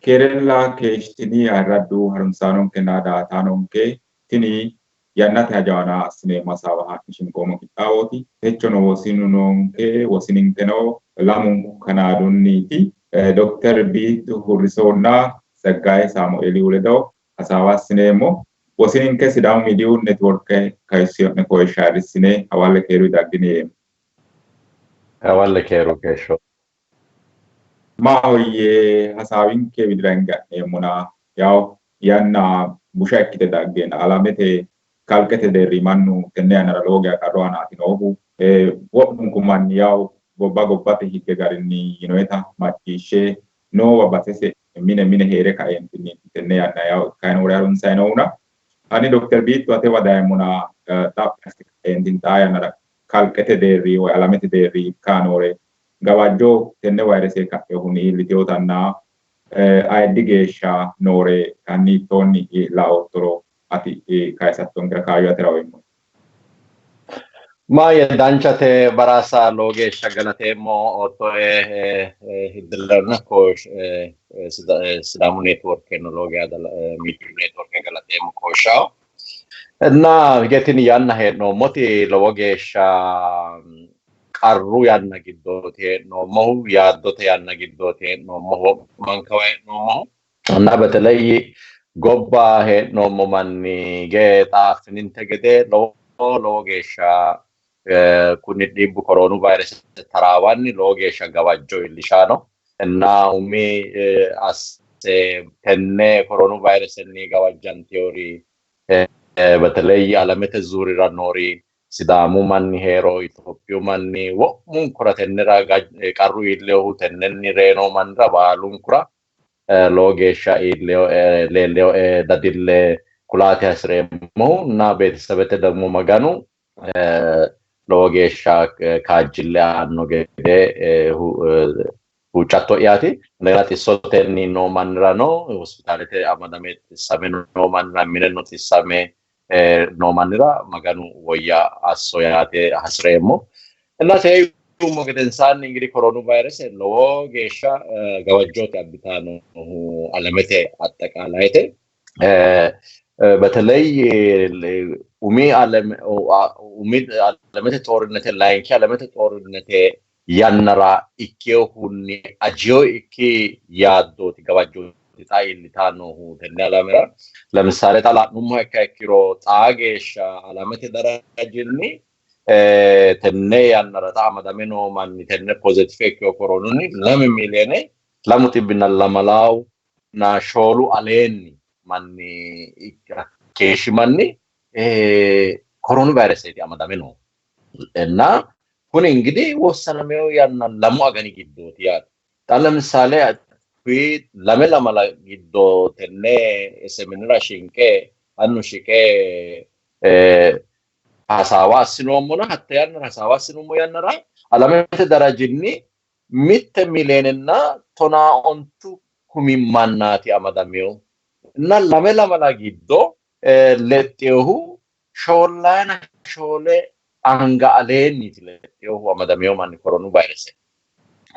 Kerella keeshtini arraddu harumsaanon kennaa daataanon kee tini yannate hajawana asine masawa ishin qomo kitaawoti techono wosinunon kee wosininkeno lamun kanaadunniiti Dr. Biitu Hurrisoonna Saggaayee Saamu'eelii Wuledaw hasaawaasineemmo wosininke Sidaamu Miidiyu Network kayisiyo'ne koyishaarisine hawalle keeru daggineemmo. Hawalle keeru keesho. Maahoyye hasaawinke widirangadheemmona yaw yanna busha ikkite daggeen alamete kalqete deerri mannu tenne yannara lowo geya qarro anaati noohu wo'munku manni yaw gobba gobbate higge garinni yinoyeta macciishshe noowa batese mine heere kaeentinni tenne yanna yaw ikkayino wore harunsayi noona ani Dr. Biittu ate wadayeemmona xaphi kaeentin xaa yannara kalqete deerri woy alamete deerri ikkaanoore gawajjo tenne vayrese ka'ehuni iilliteyootanna ayiddi geeshsha noore kanniittoonni laottoro ati kayisattoonkera kaayyo ate raweemmo. Maaye danchate barasa lowo geeshsha galateemmo ottoe hiddillerna koosh Sidaamu Neetworkenno lowo geya Miidiyu Neetworke galateemmo kooshaho እና የትን ያና ሄድኖሞት lowo geeshsha qarru yanna giddooti heednoommohu yaaddote yanna giddooti heednoommohu mankawa heednoommohu እና በተለይ ጎባ heednoommo manni geexaafininte gede lowo geeshsha kuni dhibbu koroonu vaayirasi taraawanni lowo geeshsha gawajjo iillishaano እና umi asse tenne koroonu vaayiresenni gawajjanteyoori በተለይ alamete zuurira noori Sidaamu manni heero Itophiyu manni wo'munkura tennera qarru iilleyohu tennenni reynoo mannira baalunkura lowo geeshsha leelleyo dadille kulaate hasireemmohu እና ቤተሰበተ ደግሞ maganu lowo geeshsha kaajjille aanno gede huuccatto'yaati እንደገና xissotenni noo mannira no hospitaalete amadame xissame noo mannira mine no xissame noo mannira maganu woyya asso yaate hasireemmo እና teeyummo gedensaanni እንግዲህ koroonu vaayirase lowo geeshsha gawajjoote abbitaanohu alamete aጠቃላይte በተለይ umi alamete ጦርነቴ ላይንኪ alamete ጦርነቴ yannara ikkeyohunni ajiyoo ikki yaaddooti gawajjooti xaa iillitaannohu tenne alamera ለምሳሌ xala'nummoha ikka ikkiro xaa geeshsha alamete darajinni tenne yannara xaa amadame noo manni tenne positive ikkeyo koronunni 2 miiliyoone 2.2 na shoolu aleenni manni keeshshi manni koroonu vaayireseeti amadame noo እና kuni እንግዲህ ወሰነሜው ያና ለሙ አገኒ ጊዶት ያ ለምሳሌ ለመ ለመላ ጊዶ ተነ ሰሚንራ ሽንቄ አኑ ሽቄ ሐሳዋ ሲኖሞና ሐተያን ሐሳዋ ሲኖሞ ያነራ አለመተ ደረጅኒ ሚት ሚሊዮንና ቶና ኦንቱ ኩሚማናቲ አማዳሚው እና ለመ ለመላ ጊዶ ለጤሁ ሾላና ሾሌ anga aleenni tileyo amadameo manni koroonu vaayirase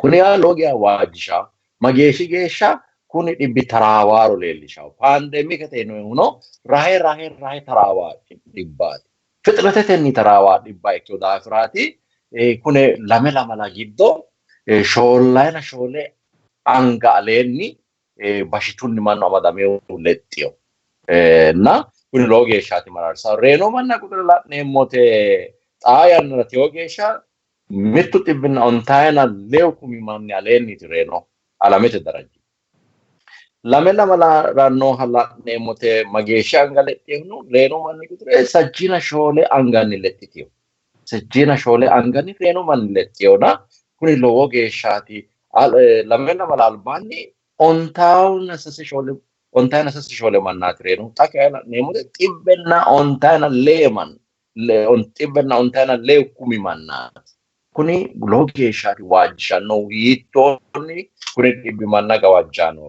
kuni logiya waajisha mageeshi geeshsha kuni dhibbi taraawaaro leellishawo paandemikete yinohuno rahe taraawa dhibbaati fixretetenni taraawa dhibba ikkeyo daafiraati kune lame lamala giddo shoollayna shoole anga aleenni bashitunni mannu amadameo lexxiyo na kuni lowo geeshshaati mararsa reeno manna quxure la'neemmote xaa yannara teyo geeshsha mittu xibbinna ontayina lewu kumi manni aleenni reeno alamete daraji lame lamala rannoha la'neemmote mageeshshi anga lexxeyono reeno manni quxure sajjina shoole anganni lexxiteyo sajjina shoole anganni reeno manni lexxeyona kuni lowo geeshshaati lame lamala albaanni ontayina sase shoole mannaati reeno xa kayinni la'neemmote xibbenna ontayina leeman ontibbenna ontayina lee kumi mannaati kuni lowo geeshshaati waajjishannohu hiittoonni kuni dhibbi manna gawajjaano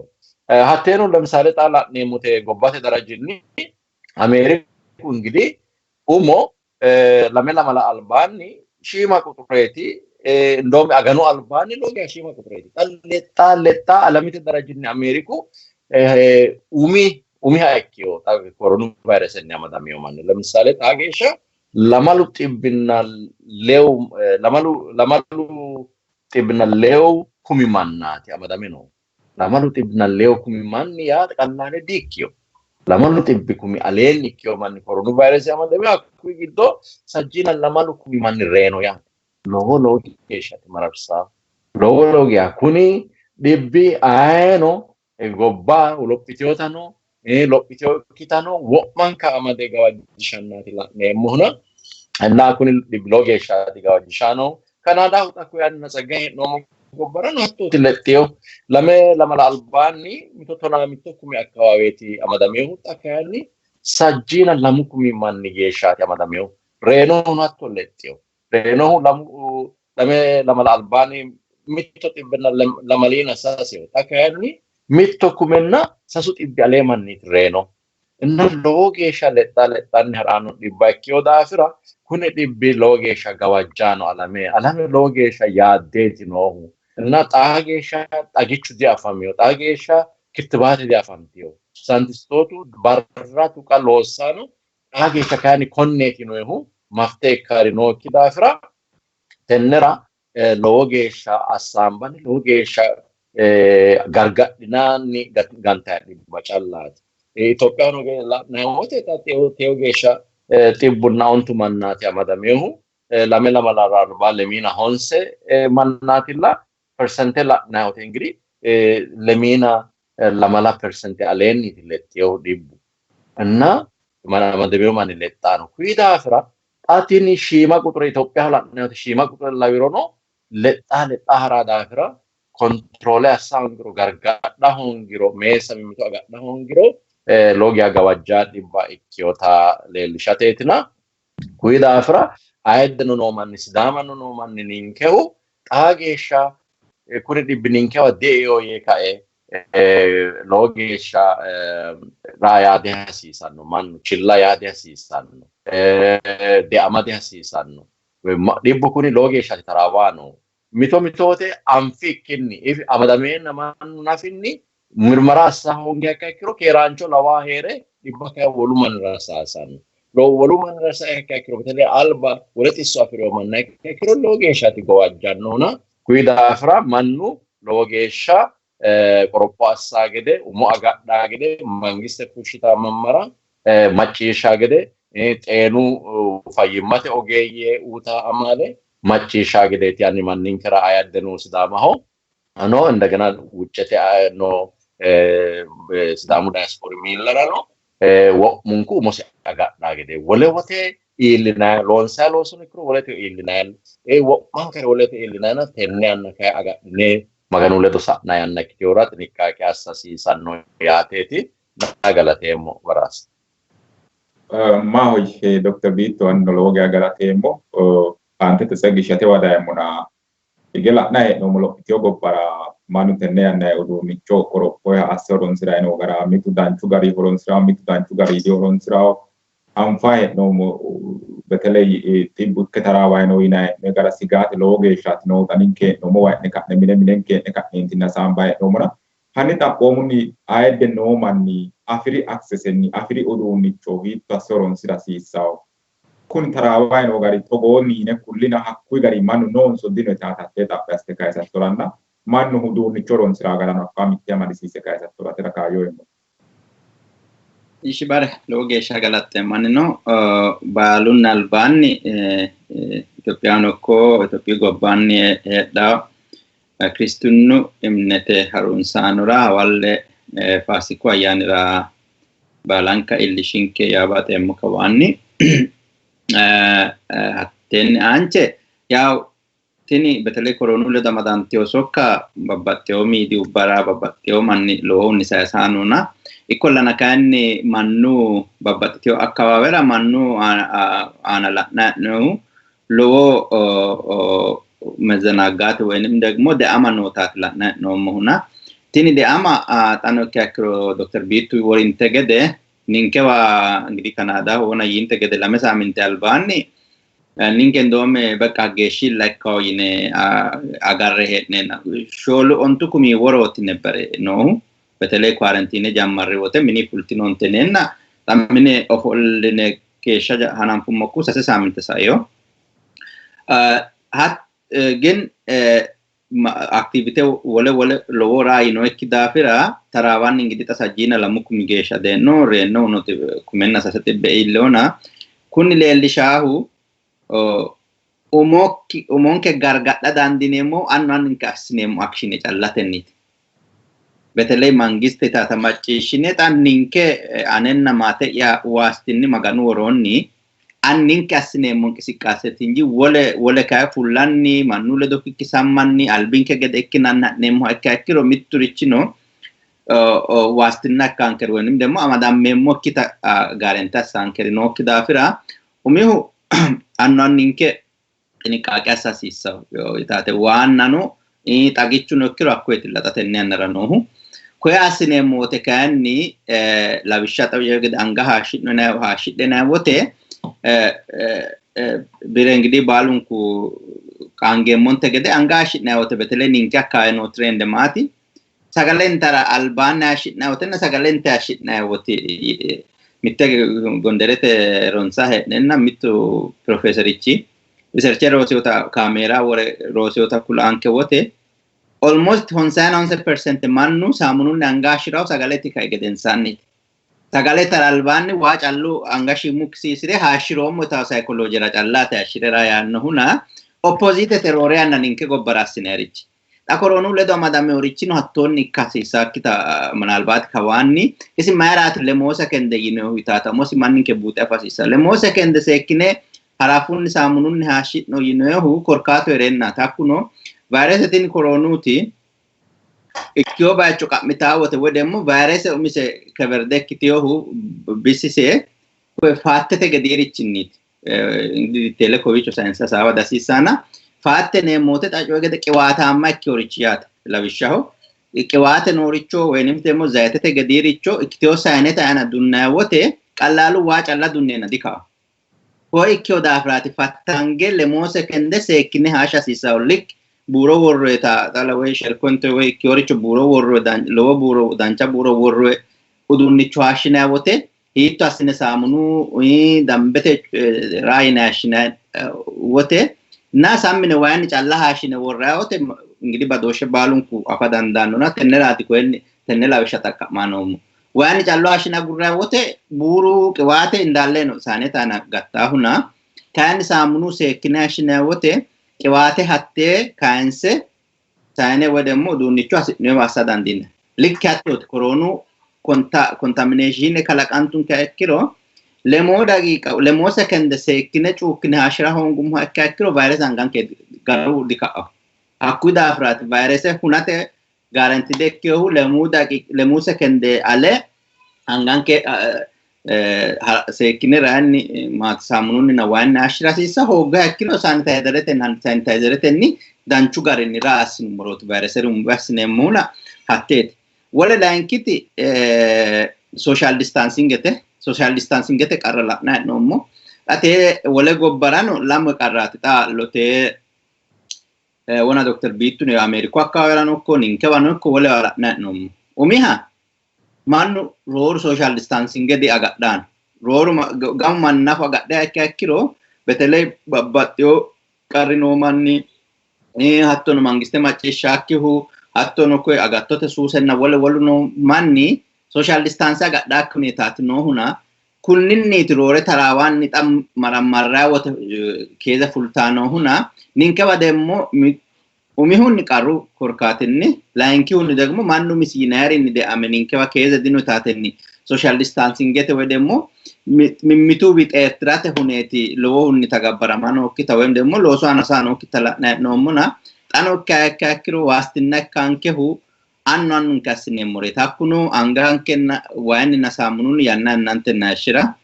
hatteeno ለምሳሌ xaa la'neemmote gobbate darajinni Ameeriku እንግዲህ umo lame lamala albaanni shiima quxureeti እንደውም aganu albaanni lowo geeshsha shiima quxureeti lexxaa alamete darajinni Ameeriku umi haekkiyo koronu virus ni amadamiyo manni ለምሳሌ ጣጌሻ ለማሉ ጢብና ሌው ለማሉ ጢብና ሌው ኩሚማናት አመዳሚ ነው ለማሉ ጢብና ሌው ኩሚማን ያ ተቀናለ ዲክዮ ለማሉ ጢብ ኩሚ አሌን ዲክዮ ማን ኮሮኑ ቫይረስ አመዳሚ አኩይዶ ሰጂና ለማሉ ኩሚማን ሬኖ ያ ሎሎ ኬሻት ማራርሳ ሎሎ ያ ኩኒ ዲቢ አይኖ ጎባ ሎፒቲዮታኖ ሎፒቲዮኪታኖ ወማን ካአማደ ጋዋጅሻናት ለነሙና እና ኩኒ ዲብሎጌሻት ጋዋጅሻኖ ካናዳ ወጣኩ ያን ነጸጋይ ነው ጎበራን አጥቶት ለጤው ለማላ አልባኒ ሚቶቶና ሚቶኩሚ አካባቢቲ አማዳሚው ወጣካያኒ ሳጂና ለሙኩሚ ማንጌሻት አማዳሚው ሬኖ ናቶ ለጤው ሬኖ ለማላ አልባኒ ሚቶት ይበና ለማሊና ሳሲው ወጣካያኒ ሚቶኩመና ሳሱት ይባለማኒ ሬኖ እና ሎጌሻ ለጣን ሀራኑ ዲባኪዮ ዳፍራ ኩነ ዲቢ ሎጌሻ ጋዋጃኖ አላሜ ሎጌሻ ያዴት ነው እና ጣጌሻ ጣጌቹ ዲአፋሚዮ ጣጌሻ ክትባት ዲአፋምቲዮ ሳንቲስቶቱ ባራቱ ቃሎሳኖ ጣጌሻ ካኒ ኮኔቲ ነው ይሁ ማፍቴ ካሪ ነው ኪዳፍራ ተነራ ሎጌሻ አሳምባን ሎጌሻ ጋርጋዲናኒ ጋንታኒ ባጫላት ኢትዮጵያ ነው ናሞቴ ቴዎጌሻ ጢቡና ኦንቱ ማናት ያማዳሚው ለመላ ማላራር ባለሚና ሆንሴ ማናትላ ፐርሰንቴላ ናውቴ እንግዲህ ለሚና ለማላ ፐርሰንቴ አሌን ይትለጥየው ዲቡ እና ማዳሚው ማን ለጣ ነው ኩይዳ አፍራ ጣቲኒ ሺማ ቁጥር ኢትዮጵያ ናውቴ ሺማ ቁጥር ላዊሮ ነው ለጣ ሀራዳ አፍራ ኮንትሮል ያሳንግሮ ጋርጋዳ ሆንግሮ ሜሰሚቶ ጋርጋዳ ሆንግሮ ሎጊያ ጋዋጃ ዲባ ኢኪዮታ ለልሻቴትና ኩይዳ አፍራ አይደኑ ነው ማን ሲዳማኑ ነው ማን ኒንከው ጣጌሻ ኩሪ ዲብኒንከው ዴዮ የካኤ ሎጌሻ ራያ ዲያሲሳኑ ማን ቺላ ያ ዲያሲሳኑ ዲአማ ዲያሲሳኑ ዲቡ ኩኒ ሎጌሻ ተራዋኑ ሚቶቴ አንፊክኒ ኢፍ አማዳሜና ማን ናፊኒ ምርመራ ሳሆንጋ ከክሮ ከራንቾ ለዋ ሄሬ ዲባካ ወሉማን ራሳሳኑ ወሉማን ራሳ ከክሮ በተለይ አልባ ወለጢሶ አፍሪዮ ማን ከክሮ ሎጌሻ ትጓዋጃኖና ኩይዳ አፍራ ማኑ ሎጌሻ ቆሮጳሳ ገደ ሙአጋዳ ገደ መንግስት ፉሽታ መመራ ማጪሻ ገደ ጤኑ ፋይማቴ ኦጌዬ ኡታ አማለ ማጪሻ ገደ ያኒ ማንኝ ከራ አያደኑ ስዳማሆ አኖ እንደገና ውጨቴ ኖ ስዳሙ ዳያስፖራ ሚለራ ነው ወሙንኩ ሞሲ አጋዳ ገደ ወለወቴ ኢልና ሎንሳሎስ ንክሮ ወለቴ ኢልናል ወማንከረ ወለቴ ኢልናና ተኛና ከአጋኔ maganu leto sana yan nakitiurat nikaki asasi sanno yaateti nagalatemo waras ma hoye Dr. Bito annologi agalatemo ante tsagishate wadayemuna igela na no mulo tiogo para manu tenne anna udu micho koropo ya asoron sira no gara mitu danchu gari horon sira mitu danchu gari dio horon sira anfae no betelei tibu ketarawa no ina negara sigat loge shat no taninke no mo wa ne ka ne minenke ne ka intina samba no mona hanita pomuni aide no manni afiri access ni afiri odu ni chohi tasoron sira sisao kun tarawa no gari togo ni ne kullina hakku gari manu non so dino tata teta peste kaisa toranda manu hudu ni choron sira gara no kamitia madisi se kaisa torata kayo ishibare logesha galatte manino balun albani Ethiopiano ko Ethiopia gobbanni da kristunnu imnete harunsanura walle fasiku ayanira balanka illishinke yabate mukawani hatten anche yaw tini betele koronu le damadantio sokka babbatteo midi ubara babbatteo manni lo ni sasanuna ikollana kanni mannu babbatteo akkawawera mannu ana la'na lo mezzanagate ወይንም ደግሞ ደአማኖታት la'na no mohuna tini deama tano kakro Dr. Bitu worintegede ninkewa እንግዲህ ካናዳ ሆነ ይንተገደ ለመሳምንት አልባኒ ningen dome baka geshi like yine agarre hetnena sholu ontu kumi woroti nebare no betele quarantine jammarre wote mini fultinon tenenna tammine ofollene keesha hanan fummoku sase saaminte sayo hat gen activite wole lowora ino ekkidafira tarawan ingidi tasajjina lamukum geesha denno renno no kumenna sasete beillona kunni leelishahu umonke gargadha dandinemo annan kasnemo action callatenniti betele mangiste tata maccishine tanninke anenna mate ya wastinni maganu woronni anninke asnemo kisikkasetinji wole kay fullanni mannule dokki sammanni albinke gede ekkinanna nemo akkiro mitturichino wastinna kanker wonim demo amadam memmo kita garanta sankeri nokki dafira umihu anninke ini kaakasa sissa yo itate waannano tagichuno kiro akkwetilla tatenne annaranohu koy asine mote kanni lavishata yeged anga hashidena wote birengidi balunku kange monte gede anga hashidna wote betele ninka kaino trend mati sagalentara albana hashidna wote na sagalenta hashidna wote mitte gonderete ronsa henna mittu professorichi researcher rosiota camera wore rosiota kula anke wote almost 90% mannu samunun angashiraw sagaleti kaygeden sanni sagaleta albani wa callu angashi muksisire hashiro mota psychology ra callata ashirera yanno huna opposite terrore annaninke gobbarasinerichi da koronu ledo madame oricino hattonni kasisa kita manalbat kawanni isi mayrat lemosa kende yino hitata mosi manninke buute fasisa lemosa kende sekine harafun samunun hashit no yinohu korkato erenna takuno virus tin koronuti ikkio baacho kamitawote wedemo virus umise kaverde kitiohu bisise ko faattete gedirichinnit telekovicho science sawa dasisana faatte ne mote tajogede qiwata amma ikkiorichiyata lawishaho qiwate noricho wenimtemo zaytete gediricho ikkio sayneta ana dunnawote qallalu wa calla dunnena dika Poi ikkio dafrati fattange le mose kende sekkine hasha sisawlik buro worre tala we sherkonte we ikkio buro worre dan lowo buro dancha buro worre udunnicho hashina wote hitto asine samunu dambete raina hashina wote na sammine wayni calla hashina worra wote ngidi badoshe balunku afadandanno na tennerati kwenni tennela wishataka manomu wani callo ashina gurra wote buru qiwate indalleno saneta na gattahuna kan samunu sekkina ashina wote qiwate hatte kanse sane wedemo dunnicho asine wasadandina likkatot koronu contamination kalaqantun kakkiro lemo daqiqa lemo second sekkine cukkine ashira hongum hakkiro virus anganke garu dika akuda afrat virus hunate garanti dekkehu lemu sekende ale anganke sekine ranni ma samunun na wan ashira sisa hoga kilo sanitizer ni danchu garini ras numero virus vasne muna hatet wala lankiti social distancing gete qarala na nomo ate wala gobbarano lam qarrati ta lote wana Dr. Bittu ne America akkawerano ko ninke wano ko wala na nom umiha manu roor social distancing de agaddan roor gamman nafa gadda akkiro betele babbatyo qarino manni hattono mangiste macce shakkihu hattono ko agattote suusenna woluno manni social distance agadda akkuni tatno huna kunninni roore tarawanni tam marammarra wote keza fultano huna ninke wademmo umihun qaru korkatinni lainki hun degmo mannu misinari ni de ameninke wa keza dinu tatenni social distancing gete wedemmo mimitu bit etrate huneti lowo hunni tagabbara mano kitawem demmo loso anasano kitala nomuna tano kakkiru wastinna kanke hu annan kasne more takuno angankenna wayni nasamunun yanna nante nashira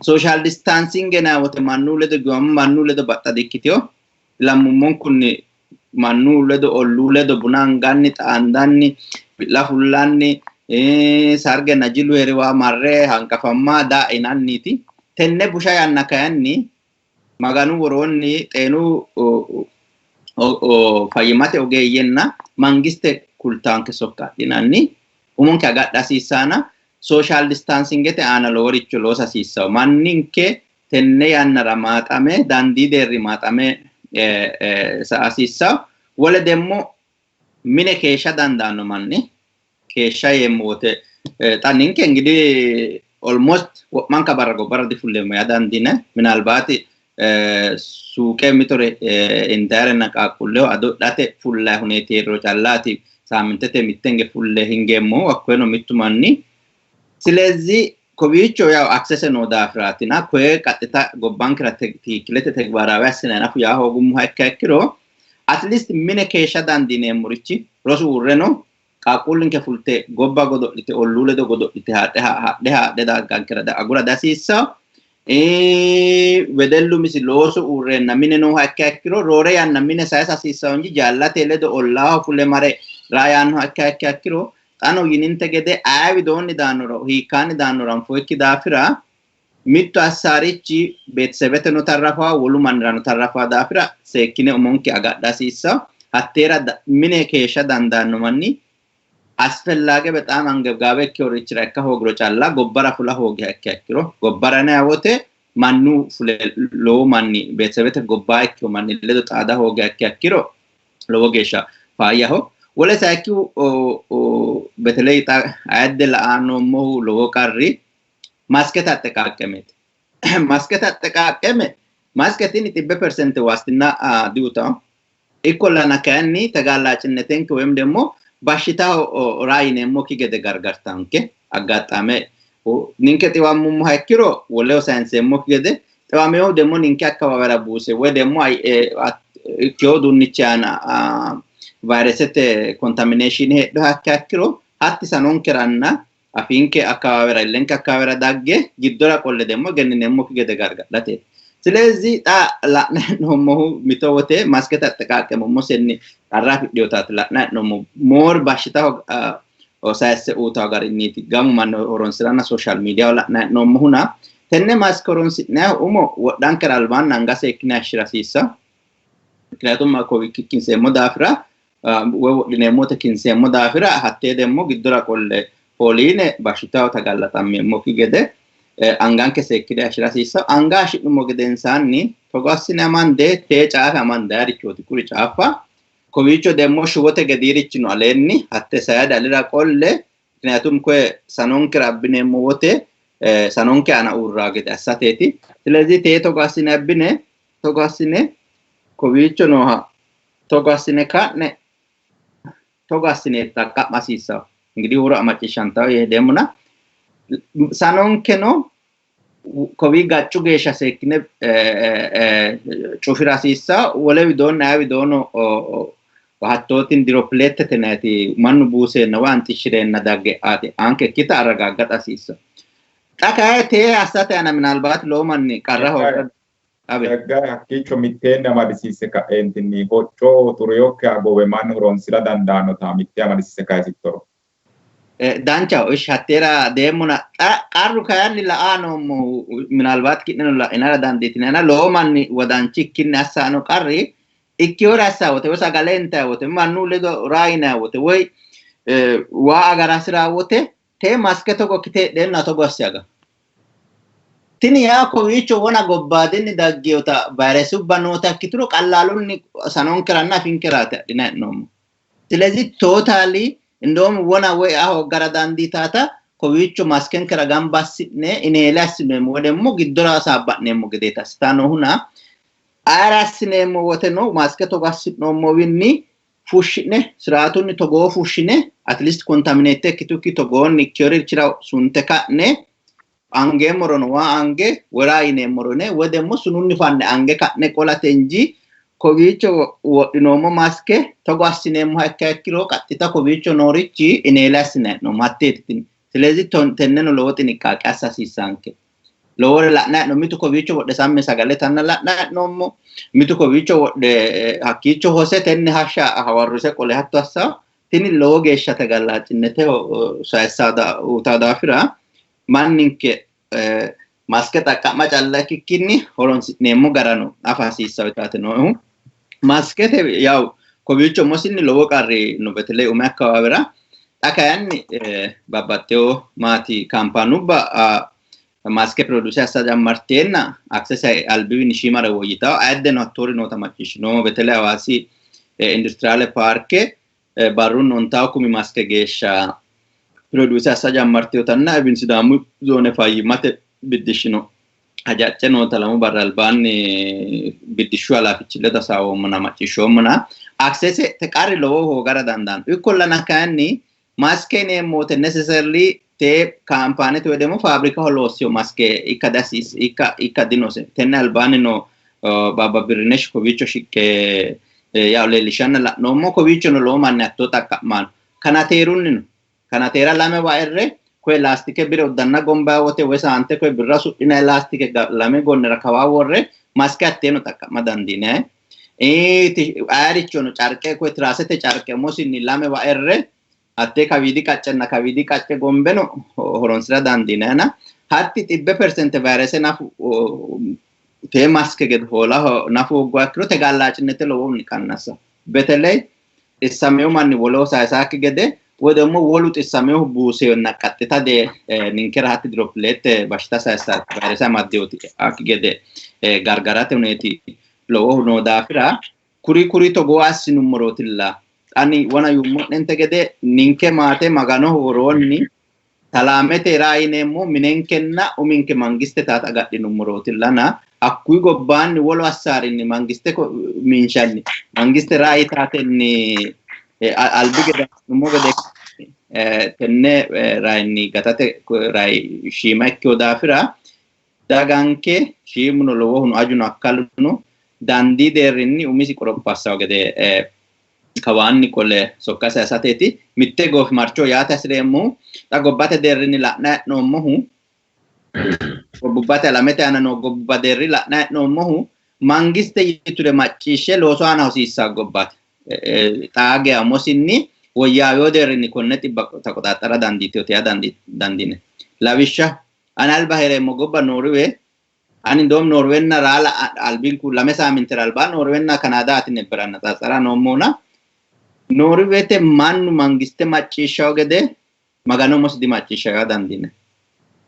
social distancing na wote manule de gom manule de batta dikitio lammumon kunni manule de ollule de bunanganni taandanni lafullanni sarge najilu eriwa marre hankafamma da inanniti tenne busha yanna kayanni maganu woronni tenu fayyimate ogeeyyenna mangiste kultaanke sokka dinanni umunke agadha hasiissaana social distancing ete aana looricho loosa hasiissawo manninke tenne yannara maaxame dandii deerri maaxame sa hasiissawo wole demmo mine keeshsha dandaanno manni keeshsha yeemmoote xanninke እንግዲህ almost manka barra gobbara difulleemmo yaa dandine minaalbaati suuqee mitore intaare naqaaqulleho adodhate fullayi huneeti heerro callaati saamintete mittenge fulle hingeemmo hakkoyeno mittu manni ስለዚህ kowiicho yaw access no daafiraatina koye qaxxita gobbankera tiikilete tegbarawe assinaynafu yaa hoogummoha ikka ikkiro at least mine keeshsha dandineemmorichi rosu uurreno qaaqullinke fulte gobba godo'lite olluu ledo godo'lite haadhe daggankera agura dasiissa wedellu misi looso uurrenna mine nooha ikka ikkiro roore yanna mine saysa hasiissawonji jaallate ledo ollaaho fulle mare raa yaannoha ikka ikkiro xano yininte gede widoonni daannoro hiikkaanni daannoro anfoykki daafira mittu assaarichi beetsebete no tarrafaa wolu mannira no tarrafaa daafira seekkine umonke agadha hasiissa hatteera mine keeshsha dandaanno manni asfellage በጣም አንገብጋቢ ከወርችራ ከሆግሮ ጫላ ጎበራ ፍላ ሆግ ያከክሮ ጎበራና ያወተ ማኑ ፍለ ሎ ማኒ ቤተሰበተ ጎባይክ ማኒ ለዶ ጣዳ ሆግ ያከክሮ ለወጌሻ ፋያሆ ወለ ሳይኪው በተለይ አያደላ አኖሞ ለወቃሪ ማስከት አጠቃቀመት ማስከቲን 30% ዋስትና ዲውታ ኢኮላና ካኒ ተጋላጭነትን ወይም ደግሞ bashitaho raayine moki gede gargartanke aggaxame ninke xiwamummo hakkiro woleo science moki gede xiwameho demo ninke akkababera buuse we demo ikyo dunnichana virusete contamination heddo hakkiro hatti sanonkeranna afinke akkababera illenke akkababera dagge giddora qolle demo gennine moki gede gargadate ስለዚህ ላናኖሞ ሚተወቴ ማስከታ ተቃቀሙ ሞሰኒ አራፊ ዲዮታት ላናኖሞ ሞር ባሽታው ኦሳይስ ኡታ ጋር ኒቲ ጋሙ ማን ኦሮንስራና ሶሻል ሚዲያው ላናኖሞ ሁና ተነ ማስኮሮንስ ነው ኡሞ ወዳንከር አልባን አንጋሰ ክናሽራሲሳ ምክንያቱም ኮቪድ ኪንሴ ሞዳፍራ ወወድኔ ሞተ ኪንሴ ሞዳፍራ ሀቴ ደሞ ግድራ ቆለ ፖሊኔ ባሽታው ተጋላጣም ሞኪ ገደ anganke sekkide ashirasiisa angashi numo gedensanni togassine amande te caafa amandari choti kuri caafa kowicho demo shubote gedirichino alenni hatte sayada alira qolle ምክንያቱም ኮ ሳኖንከ rabbineemmo wote ሳኖንከ ana urra gede assateti ስለዚህ te togassine kowicho noha togassine ka'ne togassine taqqamasiisa እንግዲህ ወራ አማጭሻንታው ይሄደምና sanonkeno kowi gaccu geeshsha seekkine cufirasiissa wole widoonno hattootin diropleettete nayti mannu buuseenna waan xishshireenna dagge aate anke kita arragaaggaxa hasiissa xa kae tee assate ana minaalbaati loo manni qarra hooga dagga hakkiicho mitteenni amadisiisse ka'eentinni hocco xureyokki agowe mannu horonsira dandaannota mittee amadisiisse kaesittoro dancha ish hatera demona qarru kayanni laano minalbat kinno la inara danditina lo manni wadanchi kinna asano qarri ikkiora asawote wasa galenta wote mannu ledo raina wote way wa agarasira wote te masketo ko kite denna to gosyaga tini ya ko wicho wona gobbadini daggiyota virusu banota kituro qallalunni sanonkeranna finkerata dinanno ስለዚህ ቶታሊ እንደውም ወና ወይ አሁ ጋራዳንዲ ታታ ኮዊቾ ማስከን ከራጋምባስነ ኢኔላስነ ወደሞ ግድራ ሳባነሞ ግዴታ ስታኖ ሁና አራስነሞ ወተኖ ማስከቶ ጋስኖ ሞዊኒ ፉሽነ ስራቱን ተጎ ፉሽነ አትሊስት ኮንታሚኔቴ ኪቱኪ ተጎን ኪዮሪችራ ሱንተካነ አንጌ ሞሮኖ አንጌ ወራይነ ሞሮነ ወደሞ ሱኑኒ ፋነ አንጌ ካነ ቆላቴ እንጂ kowicho wodinomo maske togassineemmo hakkiro qaxita kowicho norichi ineelasne no matteetin ስለዚህ tenneno lowo xiniqqaaqe assa hasiissanke lowore la'nay no mitu kowicho wodhe samme sagale tanna la'nay noommo mitu kowicho wodhe hakkiicho hose tenne hashsha hawarruse qole hatto assa tini lowo geeshsha tagallacinnete sayissada uta daafira manninke maske xaqqa'ma calla ikkikkinni horonsi'neemmo garano afa hasiissawo taate noohu maskete yaw kowicho mosinni lowo qarri no betele ume akkawaawera Akayanni babbatteo mati kampanubba maske produce assaggia martenna accessa albiwin shimara woyita addeno attori nota macchishino betele awasi industriale parke barrun non taw come maske gesha produce assaggia marteo tanna ibn sidamu zone fayyimate biddishino ajacce nota lamu barralbanni biddishu ala fichile da sawo mana machisho mana access te qari lowo ho gara dandan ikollana kanni maske ne mote necessarily te campane to demo fabbrica holosio maske ikadasis ikadinose tenne albani no baba birnesh kovicho shikke ya le lishanna la no mo kovicho no lo manne atto takman kanatera lame waerre ko elastike bir odanna gomba wote wesante ko birra sudina elastike lame gonnera kawa worre maske atteno takma dandine arichono charke ko trasete charke mosinni lame waerre atte kavidi kacce gombeno horonsira dandinana hatti 30% virus nafu te maske ged hola nafu gwakro te gallachinete lowni kannasa betele isameu manni wolo saisaki gede wodemo wolut isameu buse nakatteta de ninkera hatti droplet bashta saisa virus amaddeuti ak gede gargarate uneti lowo no dafira kuri to go asinu morotilla ani wana yummonente gede ninke mate magano horonni talamete raayinemo minenkenna uminke mangiste tata gadhinu murotillana akkui gobbanni wolo assarinni mangiste ko minshanni mangiste raayi tatenni albige mo gede tenne raayni gatate raayi shima ekko dafira daganke shimno lowo hunu ajuno akkaluno dandi derinni umisi qoropassa gede kawanni kole sokka sasateti mitte gof marcho yaata siremu ta gobbate derrini la'na noommohu gobbate lamete ana no gobba derri la'na noommohu mangiste yiture macciishe looso ana hosiissa gobbate taage amosinni woyyayo derrini konne tibba ta qotattara dandite otiya dandine lawishsha analba heremo gobba Norway ani dom Norwenna rala albinku lame saminter alba Norwenna Canada atine beranna tsara noomona Norwete mannu mangiste macciishaw gede magano mos di macciishaw dandine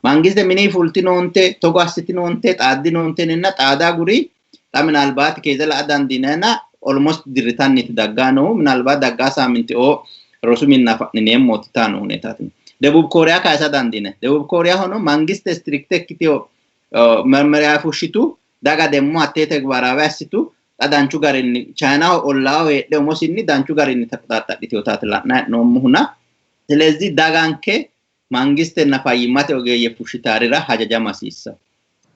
mangiste mini fultinonte togo assitinonte xaadinonte nenna xaada guri taminalbaat kezela dandinena almost dirritanniti daggano minalbaat dagga saminti o rosu minna fa'nineemmo titano hunetati Debub Korea kaasa dandine Debub Korea hono mangiste stricte kitio mermeria fushitu daga demmo attete gwarawe assitu danchu garinni China ollao hedhe umosinni danchu garinni taqxaxxadhitiotaati la'na noommuhuna ስለዚህ daganke mangistenna fayyimate ogeeyye fushitaarira hajajama hasiissa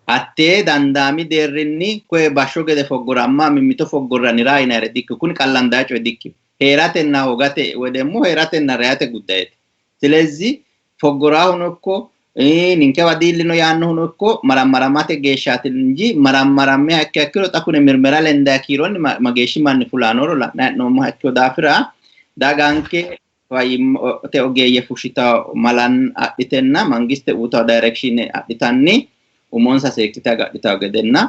attee dandaami deerrinni koye bashsho gede foggoramma mimmito foggorranira yinayre dikki kuni qallandaa coye dikki heeratenna hogate wedemmo heeratenna reyate guddayeeti ስለዚህ foggorahuno ikko ninke wadillino yaannohuno ikko marammaramate geeshshaati inji marammaramme akkiro xa kune mirmera lenda kiironni mageeshshi manni fulaanoro la'na noommo akkio daafira daganke te ogeeyye fushita malan adhitenna mangiste uta direction adhitanni umonsa seekkite agadhitaw gedenna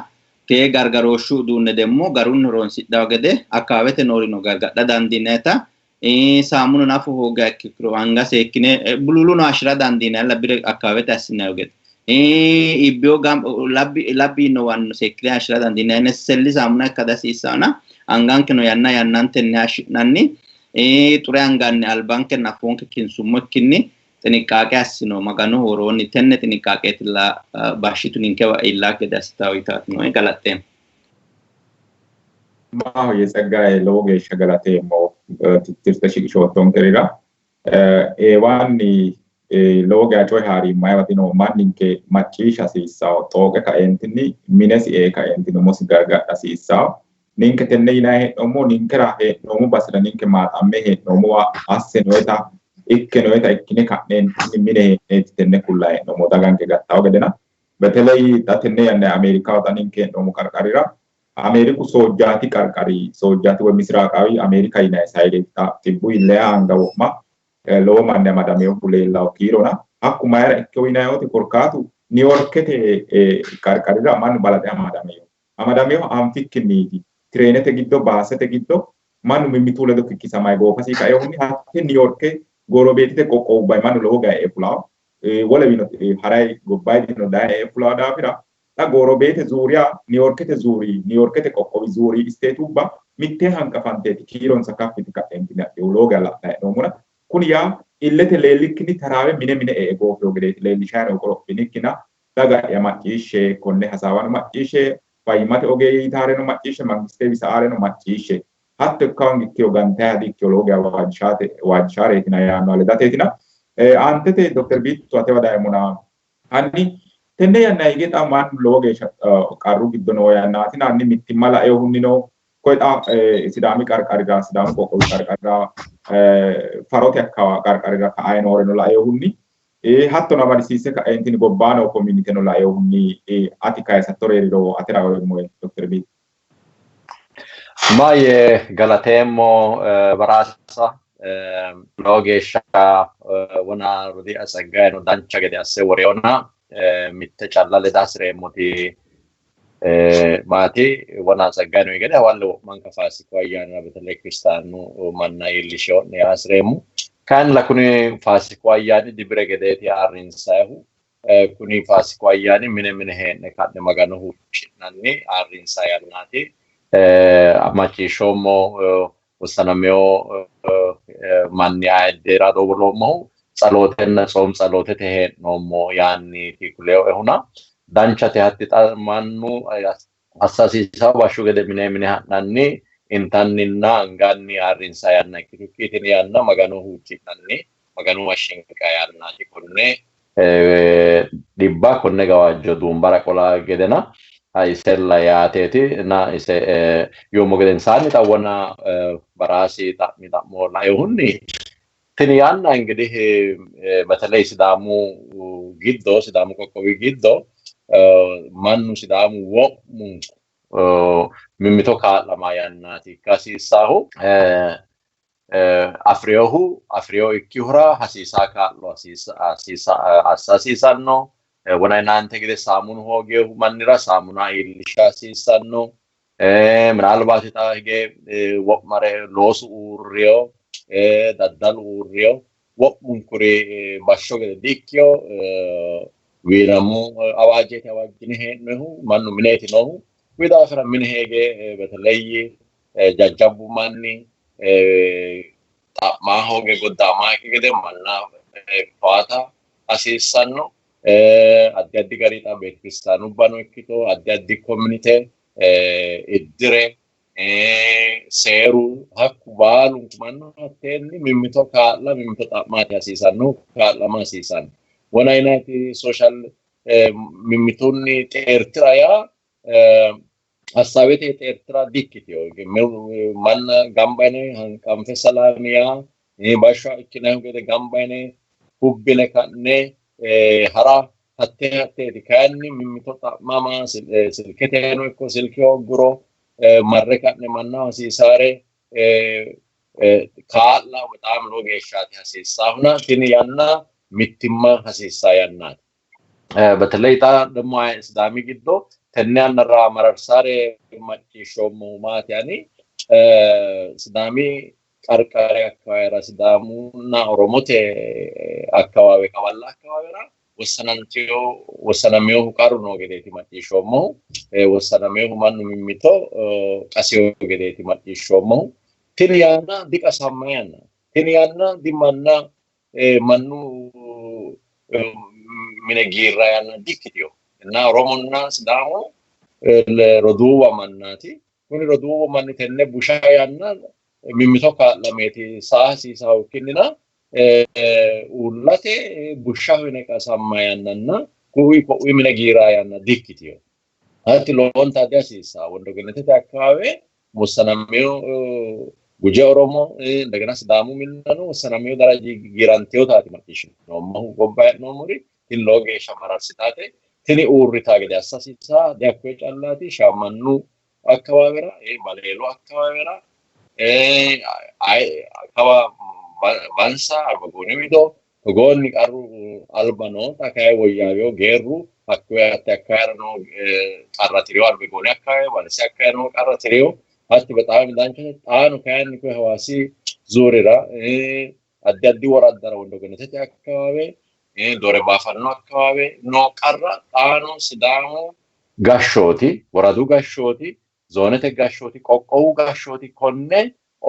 te gargarooshshu uduunne demmo garun horonsidhaw gede akkaawete noorino gargadha dandineta saamuno nafu hooga ikkiro anga seekkine bululuno ashira dandine labbire akkaawete assinaw gede ibbiyo labbi no wanno seekkine ashira dandine neselli saamuna ikkada hasiissawna angankeno yannantenni ashi'nanni ture anganni albanke nafonke kinsummo ikkinni xiniqqaaqe assino maganu horoonni tenne xiniqqaaqeetilla bashshitu ninkewa illaa gede assitaw yitaatino galaxxeem maaho yeጸጋዬ lowo geeshsha galateemmo tittirte shiqishoottonkerira eewaanni lowo geya coye haariimmayiwatino manninke macciishsha hasiissawo xooqe kaeentinni minesi kaeentinni umosi gargadha hasiissawo ninke tenne yinayi hee'noommo ninkera hee'noommo basira ninke maaxamme hee'noommowa asse noyeta ikke noyeta ikkine ka'neentinni mine hee'neeti tenne kulla hee'noommo daganke gattawo gedena beteleyi xa tenne yanna Ameerikaho xa ninke hee'noommo qarqarira Ameeriku soojjaati qarqari soojjaati woy misiraaqaawi Ameerika yinayi sayileetta xibbu illeya anga wo'ma lowo manni amadameyohu leellawo kiirona hakku mayira ikkewo yinayoti korkaatu niyorkete qarqarira mannu balaxe amadameyoho anfikkinniiti tireenete giddo baasete giddo mannu mimmitu ledo kikkisamayi goofasii kaeyohunni hatte niyorke ጎረቤት ቆቆባይ ማኑ ለሆጋ ኤፍላው ወለቢኖ ሀራይ ጎባይ ዲኖ ዳይ ኤፍላው ዳፍራ ጎረቤት ዙሪያ ኒውዮርክ ቆቆቢ ዙሪ ስቴቱባ ሚቴ ሃንቀፋንቴ ኪሮን ሰካፊት ካንቲና ሎጋ ላታ ኖሙና ኩንያ ኢለተ ሌሊክኒ ተራበ ሚነ ኤጎ ፍሮግሬት ሌሊሻን ኦቆሮ ፊኒኪና ዳጋ ያማጪሼ ኮኔ ሐሳባን ማጪሼ ፋይማቴ ኦጌ ይታረኑ ማጪሼ መንግስቴ ቢሳአረኑ ማጪሼ ሀት ካንግ ኪዮ ጋንታ ዲክዮ ሎጋ ዋጅሻሬ ቲና ያኑ አለዳቴቲና አንተቴ ዶክተር ቢቱ አተዋ ዳይሙና አኒ tenne yanna igeta man loge qaru giddono yannatina anni mittimala e hunnino koyta sidami qarqariga sidami kokko qarqariga farote akkawa qarqariga ka aynore no la e hunni hatto na badisise ka entini gobbano community no la e hunni atika settore ro atera mo dr b mai galatemmo barasa loge sha wana rudi asagano dancha gede asse woriona mitte callale dasreemmoti maati wana sagano igede wallo manka faasiku ayyaana betele kristaanu manna illisho ne asreemmu kan la kuni faasiku ayyaani dibre gedeti arrinsahu kuni faasiku ayyaani mine heenne kadde magano huchinanni arrinsa yannaati amachishomo usanameo manni aedera dowolomo ጸሎተና ጾም ጸሎተ ኖሞ ያኒ ቲኩሌው እሁና ዳንቻቴ ሀtti ማኑ አሳሲሳ ባሹ ገደ ምን ሃናኒ ኢንታንኒና አንጋኒ አሪንሳ ያና ኪሩኪቲን ያና መጋኑ ሁቺናኒ መጋኑ ዋሽንካ ያና ቲኩኔ ዲባ ኮነ ጋዋጆ ዱምባራ ቆላ ገደና አይሰላ ያቴቲ እና ኢሰ ዮሞ ገደን ሳኒ ታወና በራሲ ታሚታ ሞላ ይሁኒ ትንያና እንግዲህ በተለይ ሲዳሙ ጊዶ ሲዳሙ ቆቆቢ ጊዶ ማኑ ሲዳሙ ወሙ ሚሚቶ ካላማያናቲ ካሲሳሁ አፍሪዮ ኢኪሁራ ሐሲሳ ካሎ አሳሲሳኖ ወናይናንተ እንግዲህ ሳሙን ሆጌው ማንራ ሳሙና ኢልሻ ሲሳኖ ምናልባት ታጌ ወማረ ሎሱ ኡሪዮ daddal urriyo wo'mun kuri basho gede dikkiyo wiinamu awaajete awaajjine hee'nohu mannu mineeti noohu widaafira mine heege beteleyi jajjabbu manni xa'maa hooge goddaamaaki gede manna faata hasiissanno addi addi garii xa beetkiristaanubbano ikkito addi addi community iddire seeru hakku baalunku mannu hattenni mimmito kaa'la mimmito xa'maati hasiisanno kaa'lama hasiisanno wonaynati social mimmitunni xeertira yaa hasaawete xeertira dikkitiyo manna gamba yine hanqanfe salaamiya basho ikkinahu gede gamba yine hubbine ka'ne hara hatteeti kayinni mimmito xa'mama silketeno ikko silke hogguro marre ka'ne manna hasiisare kaa'la በጣም ሎጌሻቲ hasiisahuna tini yanna mittimma hasiisa yannaati በተለይ ታ ደግሞ ሲዳሚ ጊዶ tenne yannara mararsare macciishshoommo maati yani ሲዳሚ qarqare akkawaayira sidaamunna oromote akkawaawe kawalla akkawaawira ወሰናሚው qaru no gedeti macciishshoommo ወሰናሚው mannu mimmito qasiyo gedeti macciishshoommo tini yanna diqasammayanna tini yanna dimanna mannu mine giirra yanna dikkitiyo na oromonna sidaamu roduuwa mannaati kuni roduuwa manni tenne busha yanna mimmito kaa'lameeti saasiisahu kinnina ullate bushahu yine qasammayannanna kuwi mine giira yanna dikkitiyo hatti lowonta addi hasiisa wondogenetete akkaawe ወሰናሚው ጉጂ ኦሮሞ እንደገና ሲዳሙ ሚናኑ ወሰናሚው ደረጃ ጊራንቲዮ ታቲ ማጥሽ ነው ማሁ ጎባይ ነው ሙሪ ቲሎጌ ሸመራርሲታቴ ቲኒ ኡሪታ ገደ አሳሲሳ ዲያኮ ጫላቲ ሻማኑ አካባቢራ ባሌሎ አካባቢራ አካባ ባንሳ አርበጎኒ ቪዶ ጎኒ ቀሩ አልባኖ ታካይ ወያዮ ጌሩ አኩያት አካራኖ ቀራትሪዮ አርበጎኒ አካባቢ ባለሲ አካራኖ ቀራትሪዮ hatti በጣም ዳንቸ ጣኑ ካን ኮ ህዋሲ ዙሪራ addi waraddara wando ganatete akkawawe dore baafanno akkawawe no qarra xaano sidaamu gashshooti woradu gashshooti zoonete gashshooti qoqqowu gashshooti konne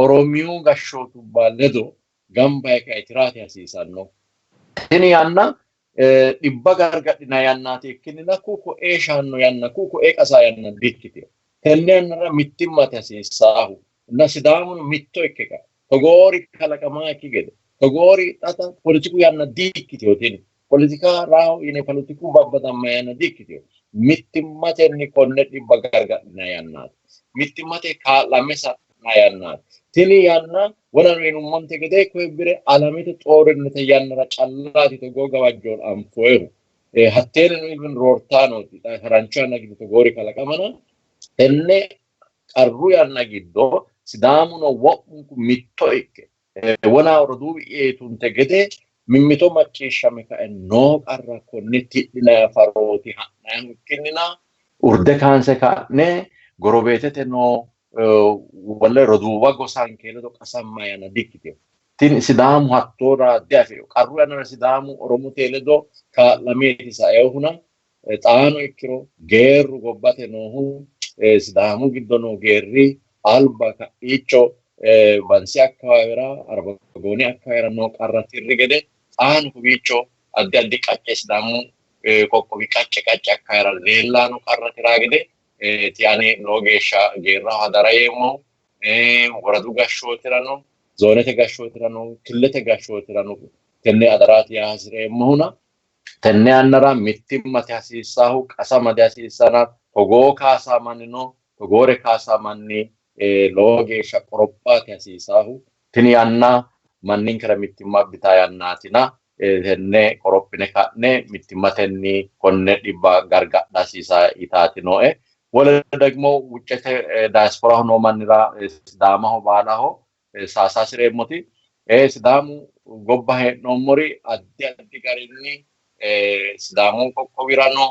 oromiyu gashshootubba ledo gamba yee kae hasiisanno. Tini yanna dhibba gargadhina yannaati ikkinnina kuko shaanno yanna kuko qasaa yanna dikkite. Tenne yannara mittimmate hasiisaahu na sidaamuno mitto ikke ka togoori kalaqamaa ikki gede togoori xata politiku yanna dikkiteyo tini politika raaho yine politiku babbadamma yanna dikkiteyo mittimmatenni konne dhibba gargadhina yannaati mittimmate kaa'lame sa'na yannaati tini yanna wonano yinummonte gede koye bire alamete xoorinete yannara callaati togoo gawajjoon anfoehu hatteeneno ibin roortaanooti harancho yanna giddo togoori kalaqamana tenne qarru yanna giddo sidaamuno wo'munku mitto ikke wona roduuwi eetunte gede mimmito macciishshame kae noo qarra konne tidhinayi farooti ha'nayihu ikkinnina urde kaanse ka'ne gorobeetete noo wole roduuwa gosanke ledo qasamma yanna dikkiteyo. Tini sidaamu hattoora diafeyo qarru yannara sidaamu oromote ledo kaa'lameeti saeyohuna xaano ikkiro geerru gobbate noohu sidaamu giddo noo geerri alba ka'iicho bansi akkawaawera arbagooni akkawaawera noo qarra tirri gede xaano kowiicho addi qacce sidaamu qoqqowi qacce akkawaawera leellaano qarra tiraa gede tiyaane lowo geeshsha geerraho hadara yeemmohu woradu gashshootirano zoonete gashshootirano killete gashshootirano tenne adaraati yaa hasireemmohuna tenne yannara mittimmate hasiissaahu qasamate hasiissana togoo kaasaamannino togoore kaasamanni lowo geeshsha qorophaati hasiisaahu tini yanna manninkera mittimma bitaa yannaatina tenne qorophine ka'ne mittimmatenni konne dhibba gargadha hasiisaa itaati nooe wole ደግሞ ውጭete diasporaho noo mannira sidaamaho baalaho saasaasireemmoti sidaamu gobba hee'noommori addi garinni sidaamu qoqqowirano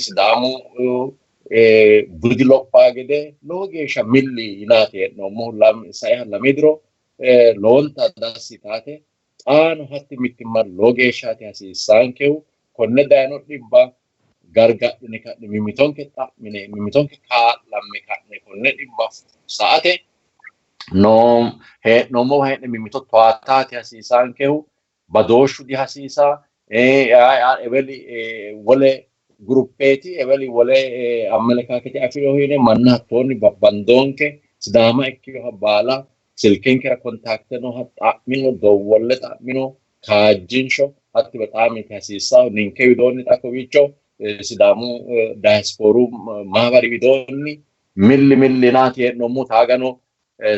sidaamu budi lophaa gede lowo geeshsha milli yinaati hee'noommohu saeha lame diro lowonta dassi taate xaano hatti mittimma lowo geeshshaati hasiissaankehu konne dayino dhibba gargadhine ka'ne mimmitonke xa'mine mimmitonke kaa'lamme ka'ne konne dhibba sa'ate hee'noommohu hee'ne mimmito towaataati hasiisaankehu badooshshu dihasiisaa eweli wole gruppeeti eweli wole amelekaakete afi'reho yine manna hattoonni babbandoonke sidaama ikkiyoha baala silkenkera kontaktenoha xa'mino dowwolle xa'mino kaajjinsho hatti bexaamiti hasiissaahu ninke widoonni xa kowiicho sidaamu diasporu maabari widoonni millinaati hee'noommo taagano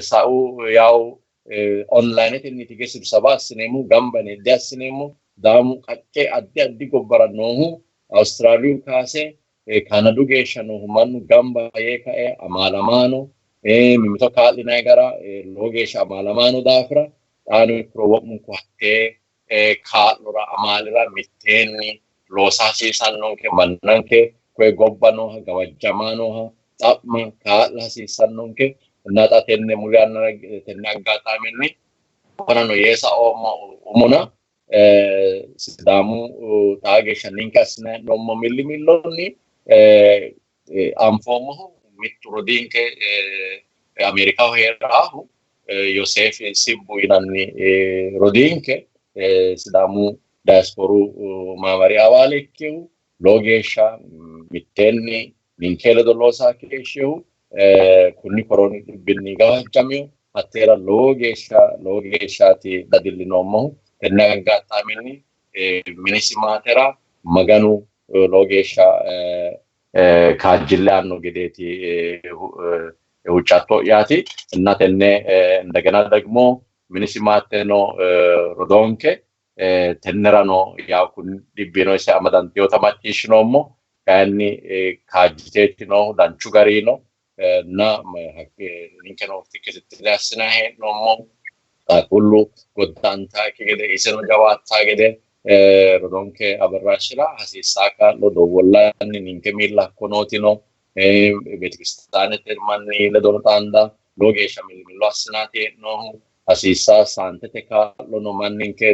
sa'u yawu onlinetenni tige sibsaba assineemmo gamba yine assineemmo daamu qacce addi gobbara noohu Awustiraaliyu kaase Kanadu geeshsha noohu mannu gamba yee kae amaalamaano mimmito kaa'linayi gara lowo geeshsha amaalamaano daafira xaano ikkiro wo'munku hattee kaa'lora amaalira mitteenni loosa hasiisannonke mannanke koye gobba nooha gawajjamaa nooha xa'ma kaa'la hasiissannonke naxa tenne muli yannara tenne aggaxaamenni konano yeesa umuna sidaamu xaa geeshsha ninke assinayi hee'noommo millonni anfoommohu mittu rodiinke Ameerikaho heeraahu Yoseef Sibbu yinanni rodiinke sidaamu diasporu maamari abaale ikkehu lowo geeshsha mitteenni ninke ledo loosaa keeshshehu kunni korooni dhibbinni gawajjameyo hatteera lowo geeshshaati dadillinoommohu tenne aggaxaamenni minisi maatera maganu lowo geeshsha kaajjille aanno gedeeti huccatto'yaati እና tenne እንደገና ደግሞ minisi maateno rodoonke tennerano yaw kun dhibbino ise amadanteyota macciishshinoommo kayinni kaajjiteetti noohu danchu gariino na ninkeno tikkisittile assinayi hee'noommo qaaqullu goddantaakki gede iseno jawaattaa gede rodonke abarraashshira hasiissaa kaa'lo dowwollanni ninke miilla hakko nootino beetikiristaanete manni ledono xaanda lowo geeshsha millimillo assinaati hee'noohu hasiisaa saantete kaa'lono manninke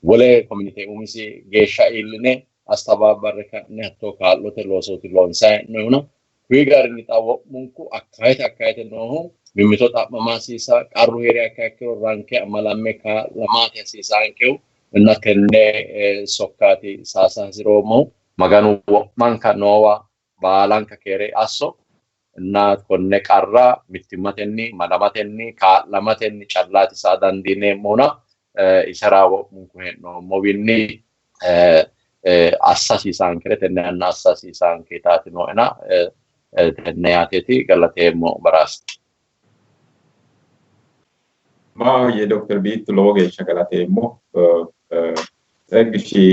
wole community umisi geeshsha iilline astabaabarre ka'ne hattoo kaa'lote loosooti loonsayi hee'noyihuno kuyi garinni xawo'munku akkayite noohu mimmito xa'mama hasiisaa qarru heeriha ikkiha ikkiro ranke amalamme kaa'lamaati hasiisaankehu inna tenne sokkaati saasa hasiroommohu maganu wo'manka noowa baalanka keere asso inna konne qarra mittimmatenni malamatenni kaa'lamatenni callaati saa dandiineemmona isara wo'munku hee'noommowiinni assa hasiisaankere tenne yanna assa hasiisaankeetaati noo'ena tenne yaateeti galateemmo baraasi. Baay'ee Dr. Biittu lowo geeshsha galateemmo. Egishi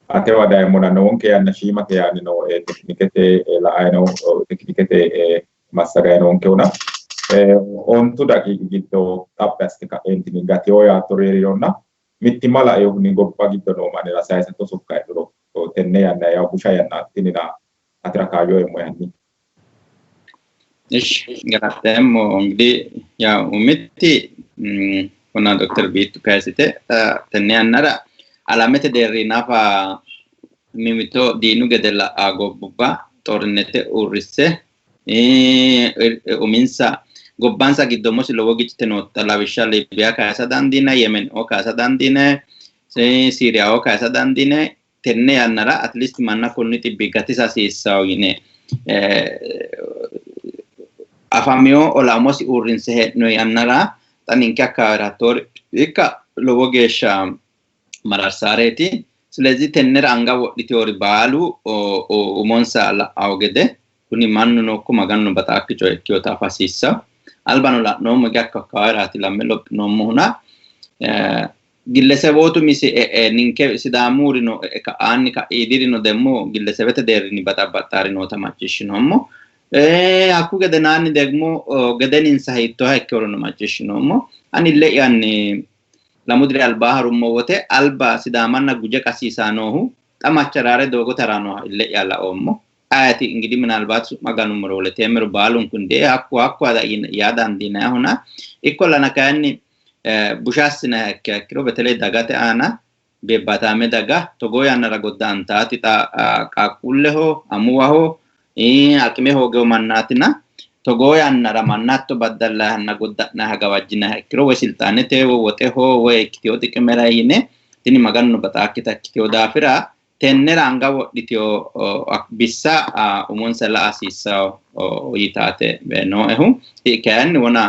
ate wadaayemmona noonke yanna shiimate yaani no teknikete la'ayno teknikete massagay noonkehuna ontu daqiiqi giddo xaphi assite ka'eentini gateyoo yaatto reerironna mittimma la'eyohunni gobba giddo noo manira sayisato sokka heedhuro tenne yanna yaa busha yanna tinina atira kaayyoemmo yanni. Galateemmo እንግዲህ ያው umitti kuna Dr. Biittu kaasite tenne yannara alamete deerri nafa mimito diinu gede la'aa gobbubba xornete uurrisse uminsa gobbansa giddommosi lowo gichite nootta lawishsha Libiyaa kaasa dandiina Yemen oo kaasa dandiine Siiriyaa oo kaasa dandiine tenne yannara at least manna kunni xibbi gatisa hasiissawo yine afamiyoo olaamosi uurrinse hee'noyi yannara xaninke akkaawiraattoori ikka lowo geeshsha mararsareeti. ስለዚህ tennera anga wodhiteewori baalu umonsa la'awo gede kuni mannuno ikko maganu baxaakkicho ikkeyota afa hasiissawo. Albano la'noommo ge akkaawiraati lamme lophinoommohuna gillesewootu misi ninke sidaamurino ka'aanni ka'iidirino demmo gillesewete deerrinni baxaxxaari noota macciishshinoommo. Hakku gede naanni degmo gedeninsa hiittoha ikkeworono macciishshinoommo. Ani le'yanni lamu dire albaa harummo wote alba sidaamanna guje qasiisaanoohu xamacharaare doogo taraanoha le'ya la'oommo. Ayati እንግዲህ ምናልባት maganu moroole teemero baalunku ndee hakku yaa dandiinayahuna ikkollana kayinni bushassina ikkiro betelee dagate aana beebbatame daga togoo yannara goddaantaati qaaqquulleho amuwaho aqime hoogewo mannaatina togoo yannara mannatto baddallahanna godda'naha gawajjinaha ikkiro woy silxaaneteho woxeho woy ikkiteyo xiqimera yine tini maganu baxaakkita ikkiteyo daafira tennera anga wodhiteyo bissa umonsa la'a hasiissawo yitaate noo'ehu kayinni wona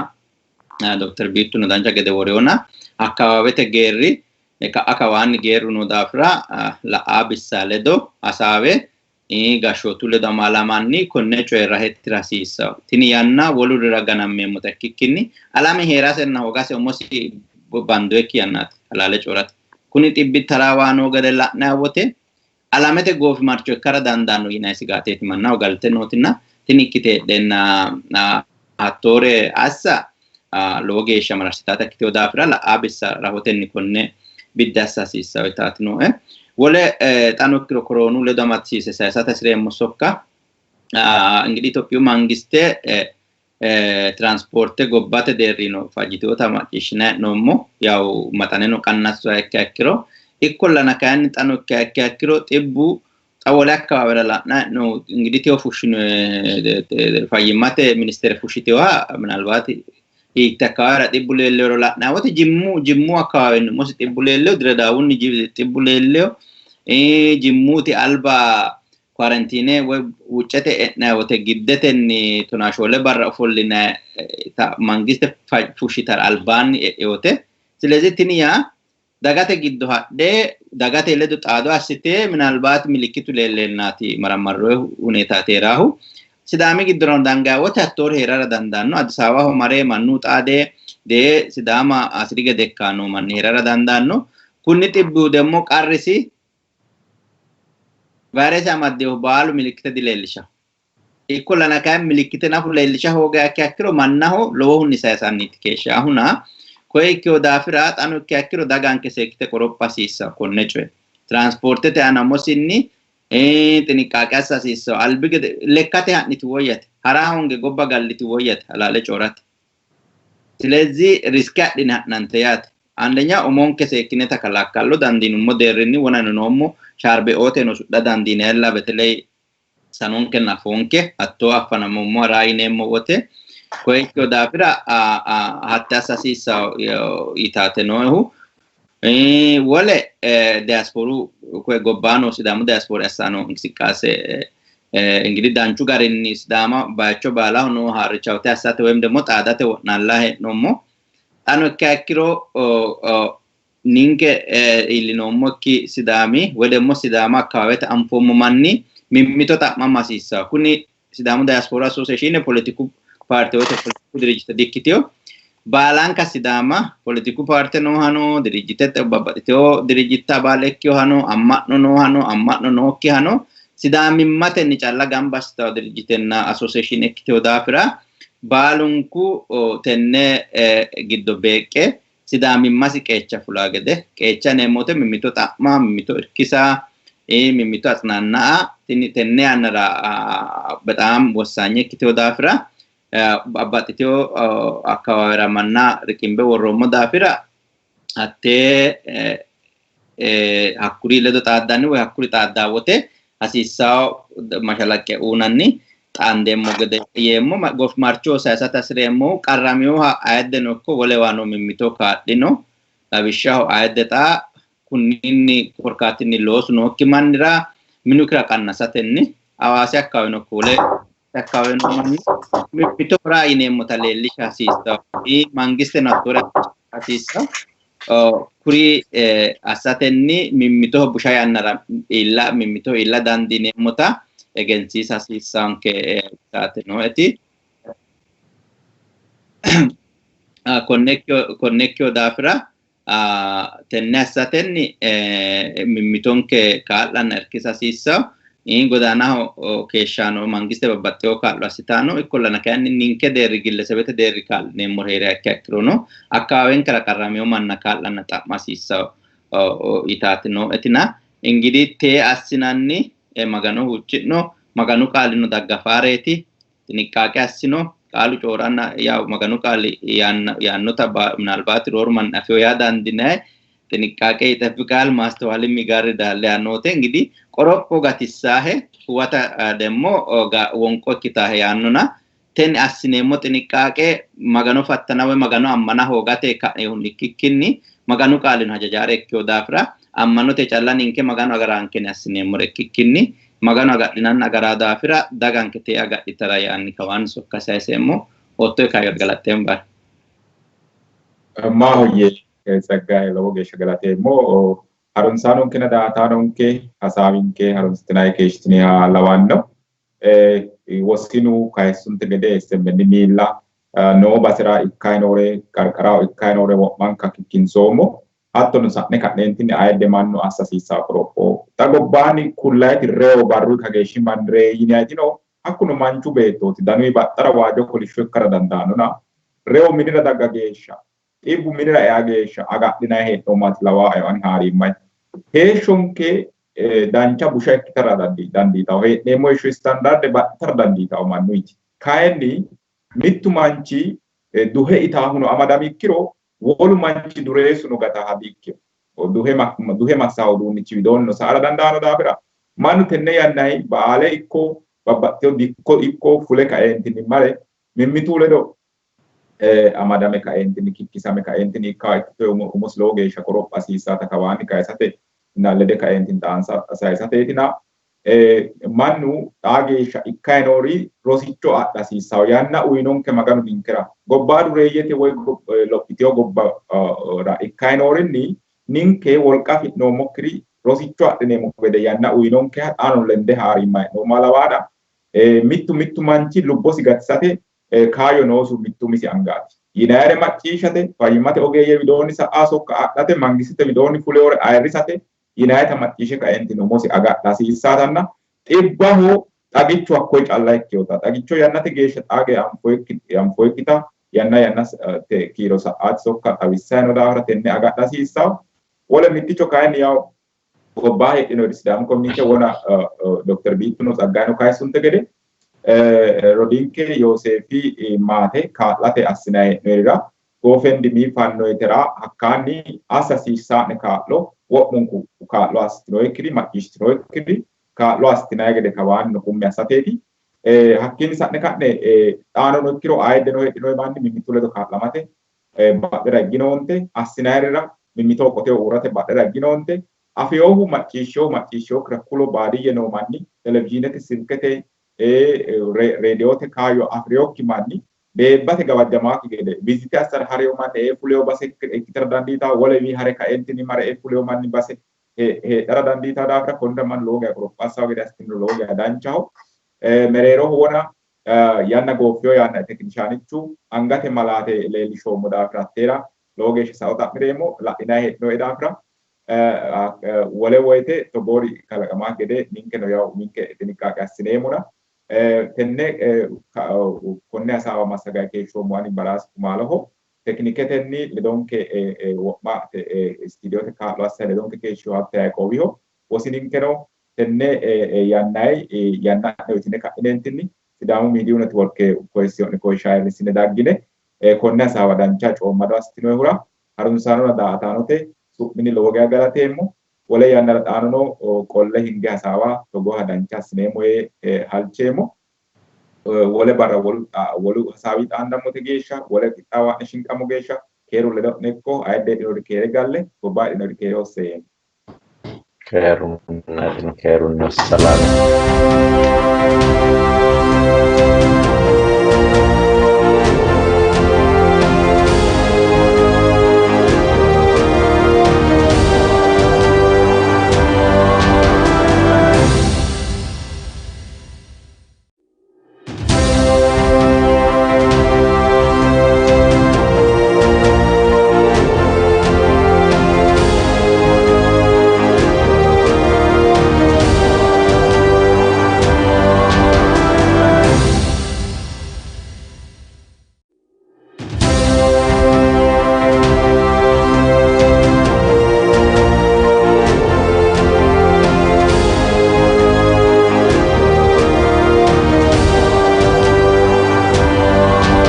Dr. Biittu no dancha gede woreyona akkawaawete geerri ka'a kawaanni geerru no daafira la'a bissa ledo hasaawe gashshootu ledo amalamanni konne coyirra hettira hasiissawo. Tini yanna wolurira ganammeemmota ikkikkinni alame heerasenna hogase umosi bandoykki yannaati halaale coorate. Kuni xibbi taraawaa noo gede la'nayi wote alamete goofi marcho ikkara dandaanno yinayi sigaateeti mannaho galte nootinna tini ikkite heedhenna hattoore assa lowo geeshsha mararsitaata ikkiteyo daafira la'aa bissa rahotenni konne biddi assa hasiissawo yitaati noo'e. Wole xano ikkiro koroonu ledo amadisiise sayisate hasireemmo sokka እንግዲህ ኢትዮጵያ መንግስቴ ትራንስፖርት ጎባተ deerrino fajjitoota macciishshina hee'noommo yaw maxaneno qannassuha ikkiha ikkiro ikkollana kayinni xano ikkiha ikkiro xibbu xawole akkawaawera la'nayi hee'noommo እንግዲህ tewo fushshino fayyimmate ministere fushshitewoha ምናልባት hiitte akkawaawera xibbu leelleworo la'nayi wote jimmu akkawaawenni umosi xibbu leellewo diredaawunni xibbu leellewo jimmuuti alba quarantine woy wuccete e'nayi wote giddetenni tonaashoole barra ofollinayi mangiste fushshitara albaanni e'ewote. Silezi tini yaa dagate giddo hadhe dagate ledo xaado assite ምናልባት ምልክቱ leellennaati marammarroyi huneetaati heeraahu. Sidaami giddono dangayi wote hattoore heerara dandaanno. Addis Ababaho mare mannu xaade dee sidaama asiri gede ikkaanno manni heerara dandaanno. Kunni xibbihu demmo qarrisi virus amaddeehu baalu milikkite dileellishaho. Ikkollana kayinni milikkite nafu leellisha hoogayi ikkiha ikkiro mannaho lowohunni sayisanniiti keeshshaahuna koye ikkewo daafira xano ikkiha ikkiro daganke seekkite qoropha hasiissawo konne coye. Transportete aana umosinni xinqaaqe assa hasiissawo. Albi gede lekkate ha'niti woyyate haraa honge gobba galliti woyyate halaale coorate. ስለዚህ ሪስክ ያድና እናንተያት አንደኛ ኦሞንከ ሰክነ ተከላካሉ ዳንዲኑ ሞደርኒ ወናኑ ኖሞ ሻርቤ ኦቴ ነው ዳንዲነ ያላ በተለይ ሳኖንከ ናፎንከ አቶ አፈናሞ ሞራይኔ ሞወቴ ኮይኮ ዳፍራ ሀታሳሲሳ ኢታተ ነው ወለ ዲያስፖሩ ኮይ ጎባኖ ሲዳሙ ዲያስፖራ ያሳኖ እንቅስቃሴ እንግዲህ ዳንቹ ጋር ሲዳማ ባቸው ባላው ነው ሀርቻው ተያሳተ ወይም ደግሞ ጣዳተ ወናላህ ነውሞ አኖ ካክሮ ኒንከ ኢሊኖሞኪ ሲዳሚ ወደሞ ሲዳማ አካባቢት አንፎሞ ማኒ ሚሚቶ ታማማሲሳ ኩኒ ሲዳሙ ዲያስፖራ አሶሲዬሽን ፖለቲኩ ፓርቲዎች ፖለቲኩ ድርጅት ዲክቲዮ ባላንካ ሲዳማ ፖለቲኩ ፓርቲ ነው ሃኖ ድርጅት ተባባቲዮ ድርጅት ባለኪዮ ሃኖ አማኖ ነው ሃኖ አማኖ ነው ኪ ሃኖ ሲዳሚ ማተኒ ጫላ ጋምባስታው ድርጅትና አሶሲዬሽን ኤክቲዮ ዳፍራ ባሉንኩ ተነ ግዶ በቀ ሲዳሚ ማሲ ቀቻ ፍላገደ ቀቻ ነሞተ ሚሚቶ ጣማ ሚሚቶ እርኪሳ ሚሚቶ አጽናና ተነ ያነራ በጣም ወሳኝ ኤክቲዮ ዳፍራ አባቲዮ አካባቢራ ማና ርቂምበ ወሮሞ ዳፍራ አቴ አኩሪ ለዶ ጣዳኒ ወይ አኩሪ ጣዳወቴ አሲሳው ማሻላቀ ኡናኒ ጣንደሞ ገደ የሞ ጎፍ ማርቾ ሳሳታ ስሬሞ ቀራሚው አያደነኮ ወለዋኖ ሚሚቶ ካዲኖ አብሻው አያደጣ ኩኒኒ ኮርካቲኒ ሎስ ኖ ኪማንራ ሚኑክራ ቀናሳተኒ አዋሲ አካባቢ ነው ኮለ አካባቢ ነው ማን ሚሚቶ ራይኔ ሞታሌሊሻ ሲስታ ኢ ማንግስት ናቶራ አሲሳ ኩሪ አሳተኒ ሚሚቶ ቡሻ ያነራ ኢላ ሚሚቶ ኢላ ዳንዲኔ ሞታ ኤጀንሲስ አሲሳንከ ታተ ነው እቲ ኮኔክዮ ዳፍራ ተነሳተኒ ሚሚቶንከ ካላን እርኪሳ ሲሳ in godana keshano mangiste babbatteo kallo asitano ikkollana kayni ninke derri gillesebete derri kal ne morhere akkakrono akkawen kala karrameo manna kallanna xammasissa itatino etina ingidi te assinanni magano huccino maganu qalino daggafareti tiniqqaqe assino qalu coranna ya maganu qali yannota minalbat rorman afio ya dandine tiniqqaqe itafqal mastawali migar dalle anote ingidi ቆሮፖ ጋቲሳሄ ወታ ደሞ ወንቆ ኪታሄ ያኑና ተን አስኔሞ ጥንቃቄ ማጋኖ ፈተና ወይ ማጋኖ አማና ሆጋቴ ካዩን ሊክኪኒ ማጋኖ ቃልን ሀጃጃሬ ኪዮ ዳፍራ አማኖ ተጫላን እንከ ማጋኖ አገራንከን አስኔሞ ረክኪኒ ማጋኖ አጋድናና አገራ ዳፍራ ዳጋንከቴ አጋዲተራ ያኒ ከዋን ሶካሳይሴሞ ኦቶ ካይርገላቴም ባ ማሆዬ ጸጋይ ለወገ ሸገላቴሞ harunsanon kina daataanonke hasaawinke harunstinaay keeshtinia lawanno woskinu kaysunte gede sembenni miilla no basira ikkaynore qarqarao ikkaynore wo'manka kikkinsoomo hattono sa'ne ka'neentini ayde mannu assasiisa qoropho tagobbaani kullayti reewo barru kageeshi mandre yinaaytino hakkuno manchu beettooti danui baxxara waajo kolishsho ikkara dandaanona reewo minira dagga geeshsha ibu minira ea geeshsha agadhinaay heedhoomaati lawaa ayani haariimmay heeshonke dancha busha ikkitara dandiitawo heedheemmo heeshsho standarde baxxara dandiitawo mannuyti kayinni mittu manchi duhe itaahuno amadamikkiro wolu manchi dureessuno gata hadikkiro duhe massawo uduunnichi widoonnino sa'ara dandaano daafira mannu tenne yannayi baale ikko babbaxxeyo dikko ikko fule kaeentinni mare mimmitu ledo amadame kaeentinni kikkisame kaeentinni ikkaa ikkito umos lowo geeshsha qoropho hasiissaata kawaanni kayisate nallede kaeentinni xaansa sayisateetina mannu xaa geeshsha ikkaynoori rosicho adha hasiissawo yanna uyinonke maganu ninkera gobbaa dureeyyete woy lophiteyo gobbara ikkaynoorinni ninke wolqa afi'noommokkiri rosicho adhineemmo gede yanna uyinonkeha xaano lende haarimmayi nooma lawaadha mittu manchi lubbosi gatisate kaayyo noosu mittu misi angaati yinayre macciishshate fayyimate ogeeyye widoonni sa'aa sokka adhate mangistete widoonni fuleewore ayirrisate yinayta macciishshe kaeentinni umosi agadha hasiissaatanna xibbaho xagichu hakkoye calla ikkeyota xagicho yannate geeshsha xaage anfoyikkita yanna kiiro sa'aati sokka xawissayino daafira tenne agadha hasiissawo wole mitticho kayinni yaw gobbaa heedhinori sidaamu kominike wona Dr. Biittuno Tsaggayino kayissunte gede rodinke Yoosefi maate kaa'late assinayi hee'noyirira GoFundMe fannoytera hakkaanni asasiisaa'ne kaa'lo wo'munku kaa'lo assitinoyikkiri macciishshitinoyikkiri kaa'lo assitinayi gede kawaanni kumme assateeti. Hakkiinni sa'ne ka'ne xaanono ikkiro ayiddeno heedhinoyi manni mimmitu ledo kaa'lamate badhera higginoonte assinayirira mimmitoo qotee uurrate badhera higginoonte afeyoohu macciishshookkira kulo baadiyye noo manni televizhiinete silkete reediyoote kaayyo afireyokki manni beebbate gawajjamaakki gede vizite assara hareyo manni fuleyo base ikkitara dandiitaa wolewii hare kaeentinni mare fuleyo manni base heedhara dandiitaa daafira konnira manni lowo geya qorophaassawo gede assitino lowo geya danchaho. Mereeroho wona yanna gooffeyo yanna tekinishaanichu angate malaate leellishoommo daafira hatteera lowo geeshsha sao xa'mireemmo la'inayi hee'noyi daafira wole woyte togoori kalaqamaa gede ninkeno yawu ninke xinqaaqe assineemmona tenne konne hasaawa massagayi keeshshoommo ani baraasi kumaalaho tekiniketenni ledonke wo'ma istiidiyoote kaa'lo assayi ledonke keeshshoo hatte Yaaqoobiho wosininkeno tenne yanna'ne uytine ka'ineentinni Sidaamu Miidiyu Netiworke koyishaayirrisine daggine konne hasaawa dancha coommado assitinoyhura harunsaanonna daa''ataanote su'mini lowo geya galateemmo. Wole yannara xaanono qolle hinge hasaawa togoha dancha assineemmo halcheemmo. Wole barra wolu hasaawi xaandammote geeshsha wole qixxaawaa'ne shinqammo geeshsha keeru ledo'ne ikko ayidde hedhinori keere galle gobbaa hedhinori keere hosseeyyeemmo. Keerunna salaame.